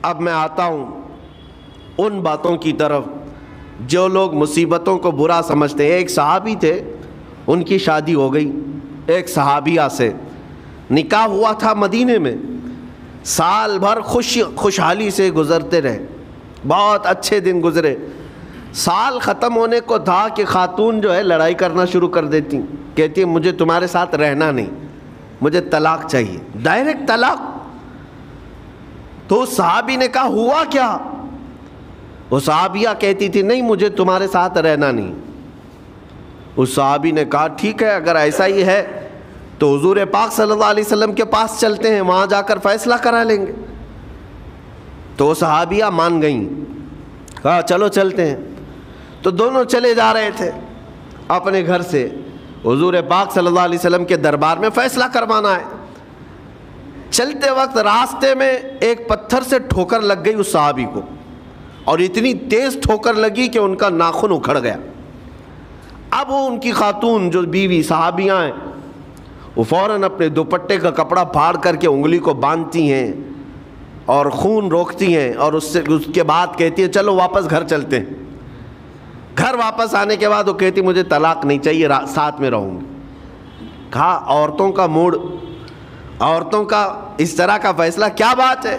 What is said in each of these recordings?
اب میں آتا ہوں ان باتوں کی طرف جو لوگ مصیبتوں کو برا سمجھتے ہیں۔ ایک صحابی تھے، ان کی شادی ہو گئی ایک صحابیہ سے، نکاح ہوا تھا مدینے میں، سال بھر خوشحالی سے گزرتے رہے، بہت اچھے دن گزرے۔ سال ختم ہونے کو تھا کہ خاتون جو ہے لڑائی کرنا شروع کر دیتی، کہتی مجھے تمہارے ساتھ رہنا نہیں، مجھے طلاق چاہیے، ڈائریکٹ طلاق۔ تو صحابی نے کہا ہوا کیا؟ وہ صحابیہ کہتی تھی نہیں مجھے تمہارے ساتھ رہنا نہیں۔ اس صحابی نے کہا ٹھیک ہے اگر ایسا ہی ہے تو حضور پاک صلی اللہ علیہ وسلم کے پاس چلتے ہیں، وہاں جا کر فیصلہ کرا لیں گے۔ تو وہ صحابیہ مان گئیں، کہا چلو چلتے ہیں۔ تو دونوں چلے جا رہے تھے اپنے گھر سے، حضور پاک صلی اللہ علیہ وسلم کے دربار میں فیصلہ کروانا ہے۔ چلتے وقت راستے میں ایک پتھر سے ٹھوکر لگ گئی اس صحابی کو، اور اتنی تیز ٹھوکر لگی کہ ان کا ناخن اکھڑ گیا۔ اب وہ ان کی خاتون جو بیوی صحابیاں ہیں وہ فوراً اپنے دوپٹے کا کپڑا پھاڑ کر کے انگلی کو باندھتی ہیں اور خون روکتی ہیں، اور اس کے بعد کہتی ہے چلو واپس گھر چلتے ہیں۔ گھر واپس آنے کے بعد وہ کہتی مجھے طلاق نہیں چاہیے، ساتھ میں رہوں گی۔ کہا عورتوں کا موڈ، عورتوں کا اس طرح کا فیصلہ کیا بات ہے؟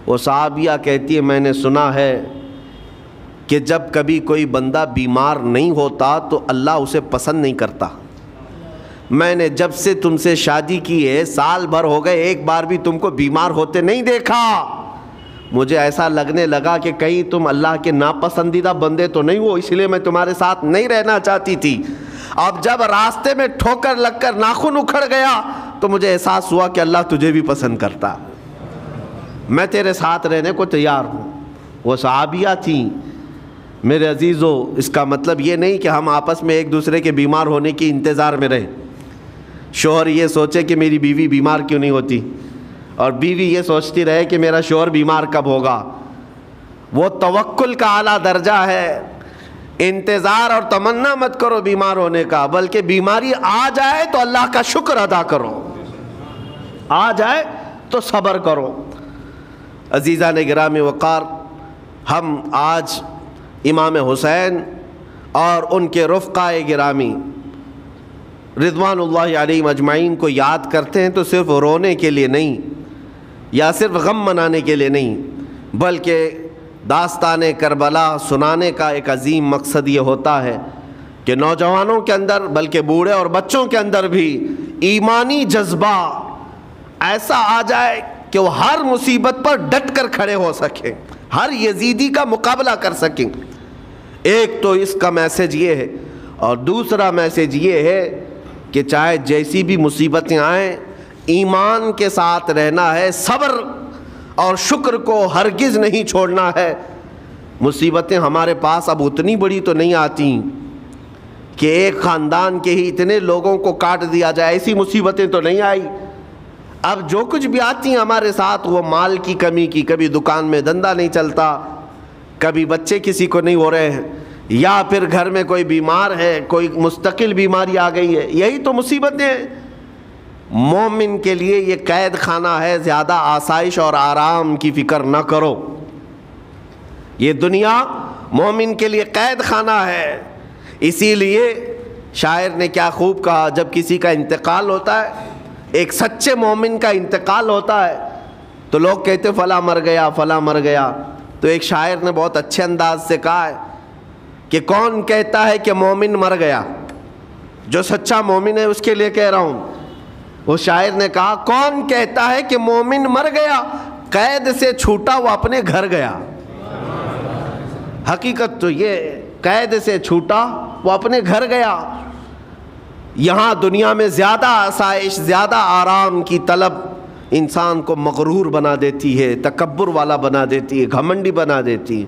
وہ صحابیہ کہتی ہے میں نے سنا ہے کہ جب کبھی کوئی بندہ بیمار نہیں ہوتا تو اللہ اسے پسند نہیں کرتا۔ میں نے جب سے تم سے شادی کی ہے سال بھر ہو گئے، ایک بار بھی تم کو بیمار ہوتے نہیں دیکھا۔ مجھے ایسا لگنے لگا کہ کہیں تم اللہ کے ناپسندیدہ بندے تو نہیں ہو، اس لیے میں تمہارے ساتھ نہیں رہنا چاہتی تھی۔ اب جب راستے میں ٹھوکر لگ کر ناخن اکھڑ گیا تو مجھے احساس ہوا کہ اللہ تجھے بھی پسند کرتا، میں تیرے ساتھ رہنے کو تیار ہوں۔ وہ صحابیہ تھیں۔ میرے عزیزو، اس کا مطلب یہ نہیں کہ ہم آپس میں ایک دوسرے کے بیمار ہونے کی انتظار میں رہیں۔ شوہر یہ سوچے کہ میری بیوی بیمار کیوں نہیں ہوتی، اور بیوی یہ سوچتی رہے کہ میرا شوہر بیمار کب ہوگا۔ وہ توکل کا اعلیٰ درجہ ہے۔ انتظار اور تمنا مت کرو بیمار ہونے کا، بلکہ بیماری آ جائے تو اللہ کا شکر ادا کرو، آ جائے تو صبر کرو۔ عزیزان گرامی وقار، ہم آج امام حسین اور ان کے رفقائے گرامی رضوان اللہ علیہم اجمعین کو یاد کرتے ہیں تو صرف رونے کے لیے نہیں یا صرف غم منانے کے لیے نہیں، بلکہ داستان کربلا سنانے کا ایک عظیم مقصد یہ ہوتا ہے کہ نوجوانوں کے اندر بلکہ بوڑھے اور بچوں کے اندر بھی ایمانی جذبہ ایسا آ جائے کہ وہ ہر مصیبت پر ڈٹ کر کھڑے ہو سکیں، ہر یزیدی کا مقابلہ کر سکیں۔ ایک تو اس کا میسج یہ ہے، اور دوسرا میسج یہ ہے کہ چاہے جیسی بھی مصیبتیں آئیں ایمان کے ساتھ رہنا ہے، صبر اور شکر کو ہرگز نہیں چھوڑنا ہے۔ مصیبتیں ہمارے پاس اب اتنی بڑی تو نہیں آتی کہ ایک خاندان کے ہی اتنے لوگوں کو کاٹ دیا جائے، ایسی مصیبتیں تو نہیں آئی۔ اب جو کچھ بھی آتی ہیں ہمارے ساتھ وہ مال کی کمی کی، کبھی دکان میں دھندا نہیں چلتا، کبھی بچے کسی کو نہیں ہو رہے ہیں، یا پھر گھر میں کوئی بیمار ہے، کوئی مستقل بیماری آ گئی ہے، یہی تو مصیبتیں ہیں۔ مومن کے لیے یہ قید خانہ ہے، زیادہ آسائش اور آرام کی فکر نہ کرو۔ یہ دنیا مومن کے لیے قید خانہ ہے۔ اسی لیے شاعر نے کیا خوب کہا، جب کسی کا انتقال ہوتا ہے، ایک سچے مومن کا انتقال ہوتا ہے تو لوگ کہتے فلاں مر گیا، فلاں مر گیا۔ تو ایک شاعر نے بہت اچھے انداز سے کہا ہے کہ کون کہتا ہے کہ مومن مر گیا؟ جو سچا مومن ہے اس کے لیے کہہ رہا ہوں۔ وہ شاعر نے کہا کون کہتا ہے کہ مومن مر گیا؟ قید سے چھوٹا وہ اپنے گھر گیا۔ حقیقت تو یہ، قید سے چھوٹا وہ اپنے گھر گیا۔ یہاں دنیا میں زیادہ آسائش، زیادہ آرام کی طلب انسان کو مغرور بنا دیتی ہے، تکبر والا بنا دیتی ہے، گھمنڈی بنا دیتی ہے۔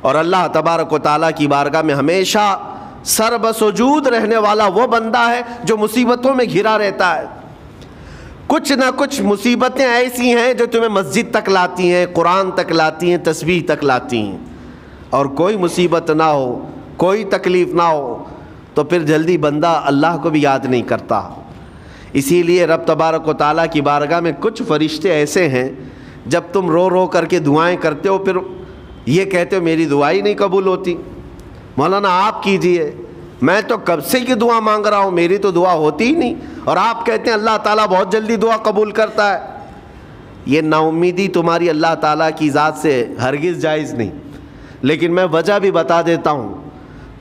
اور اللہ تبارک و تعالیٰ کی بارگاہ میں ہمیشہ سر بسجود رہنے والا وہ بندہ ہے جو مصیبتوں میں گھرا رہتا ہے۔ کچھ نہ کچھ مصیبتیں ایسی ہیں جو تمہیں مسجد تک لاتی ہیں، قرآن تک لاتی ہیں، تسبیح تک لاتی ہیں، اور کوئی مصیبت نہ ہو، کوئی تکلیف نہ ہو تو پھر جلدی بندہ اللہ کو بھی یاد نہیں کرتا۔ اسی لیے رب تبارک و تعالیٰ کی بارگاہ میں کچھ فرشتے ایسے ہیں جب تم رو رو کر کے دعائیں کرتے ہو پھر یہ کہتے ہو میری دعا ہی نہیں قبول ہوتی. مولانا آپ کیجئے, میں تو کب سے یہ دعا مانگ رہا ہوں, میری تو دعا ہوتی ہی نہیں, اور آپ کہتے ہیں اللہ تعالیٰ بہت جلدی دعا قبول کرتا ہے. یہ نا امیدی تمہاری اللہ تعالیٰ کی ذات سے ہرگز جائز نہیں. لیکن میں وجہ بھی بتا دیتا ہوں,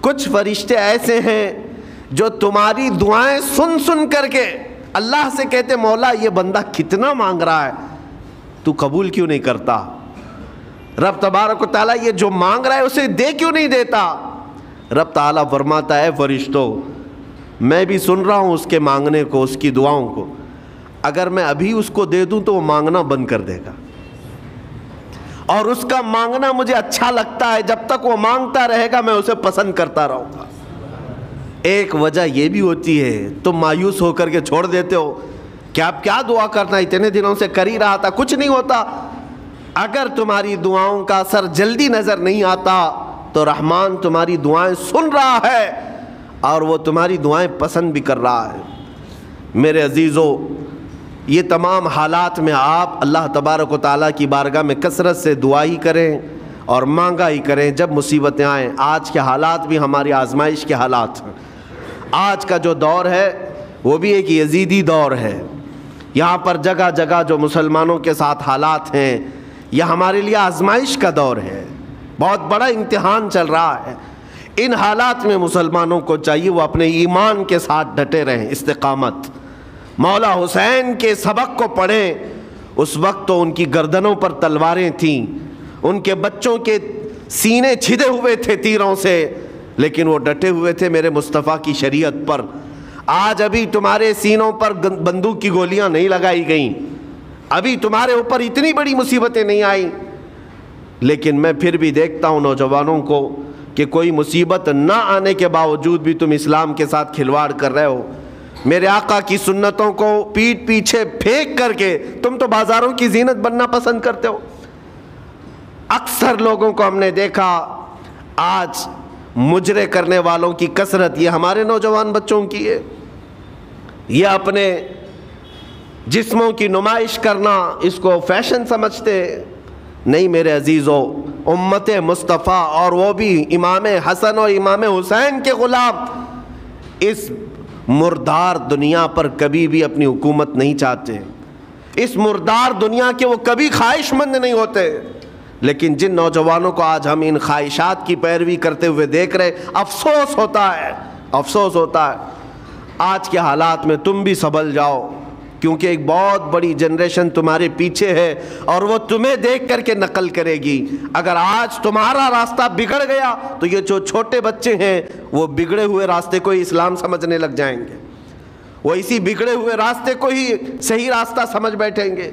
کچھ فرشتے ایسے ہیں جو تمہاری دعائیں سن سن کر کے اللہ سے کہتے مولا یہ بندہ کتنا مانگ رہا ہے, تو قبول کیوں نہیں کرتا؟ رب تبارک و تعالیٰ یہ جو مانگ رہا ہے اسے دے کیوں نہیں دیتا؟ رب تعالیٰ فرماتا ہے فرشتوں میں بھی سن رہا ہوں اس کے مانگنے کو, اس کی دعاؤں کو, اگر میں ابھی اس کو دے دوں تو وہ مانگنا بند کر دے گا, اور اس کا مانگنا مجھے اچھا لگتا ہے, جب تک وہ مانگتا رہے گا میں اسے پسند کرتا رہوں گا. ایک وجہ یہ بھی ہوتی ہے تم مایوس ہو کر کے چھوڑ دیتے ہو کہ اب کیا دعا کرنا, اتنے دنوں سے کر ہی رہا تھا, کچھ نہیں ہوتا. اگر تمہاری دعاؤں کا اثر جلدی نظر نہیں آتا تو رحمان تمہاری دعائیں سن رہا ہے اور وہ تمہاری دعائیں پسند بھی کر رہا ہے. میرے عزیزو, یہ تمام حالات میں آپ اللہ تبارک و تعالیٰ کی بارگاہ میں کثرت سے دعا ہی کریں اور مانگا ہی کریں جب مصیبتیں آئیں. آج کے حالات بھی ہماری آزمائش کے حالات ہیں. آج کا جو دور ہے وہ بھی ایک یزیدی دور ہے. یہاں پر جگہ جگہ جو مسلمانوں کے ساتھ حالات ہیں یہ ہمارے لیے آزمائش کا دور ہے, بہت بڑا امتحان چل رہا ہے. ان حالات میں مسلمانوں کو چاہیے وہ اپنے ایمان کے ساتھ ڈٹے رہیں, استقامت. مولا حسین کے سبق کو پڑھیں, اس وقت تو ان کی گردنوں پر تلواریں تھیں, ان کے بچوں کے سینے چھدے ہوئے تھے تیروں سے, لیکن وہ ڈٹے ہوئے تھے میرے مصطفیٰ کی شریعت پر. آج ابھی تمہارے سینوں پر بندوق کی گولیاں نہیں لگائی گئیں, ابھی تمہارے اوپر اتنی بڑی مصیبتیں نہیں آئیں, لیکن میں پھر بھی دیکھتا ہوں نوجوانوں کو کہ کوئی مصیبت نہ آنے کے باوجود بھی تم اسلام کے ساتھ کھلواڑ کر رہے ہو. میرے آقا کی سنتوں کو پیٹ پیچھے پھینک کر کے تم تو بازاروں کی زینت بننا پسند کرتے ہو. اکثر لوگوں کو ہم نے دیکھا آج مجرے کرنے والوں کی کثرت یہ ہمارے نوجوان بچوں کی ہے. یہ اپنے جسموں کی نمائش کرنا اس کو فیشن سمجھتے. نہیں میرے عزیزو, امت مصطفیٰ اور وہ بھی امام حسن اور امام حسین کے غلام اس مردار دنیا پر کبھی بھی اپنی حکومت نہیں چاہتے. اس مردار دنیا کے وہ کبھی خواہش مند نہیں ہوتے. لیکن جن نوجوانوں کو آج ہم ان خواہشات کی پیروی کرتے ہوئے دیکھ رہے, افسوس ہوتا ہے, افسوس ہوتا ہے. آج کے حالات میں تم بھی سنبھل جاؤ, کیونکہ ایک بہت بڑی جنریشن تمہارے پیچھے ہے اور وہ تمہیں دیکھ کر کے نقل کرے گی. اگر آج تمہارا راستہ بگڑ گیا تو یہ جو چھوٹے بچے ہیں وہ بگڑے ہوئے راستے کو ہی اسلام سمجھنے لگ جائیں گے, وہ اسی بگڑے ہوئے راستے کو ہی صحیح راستہ سمجھ بیٹھیں گے.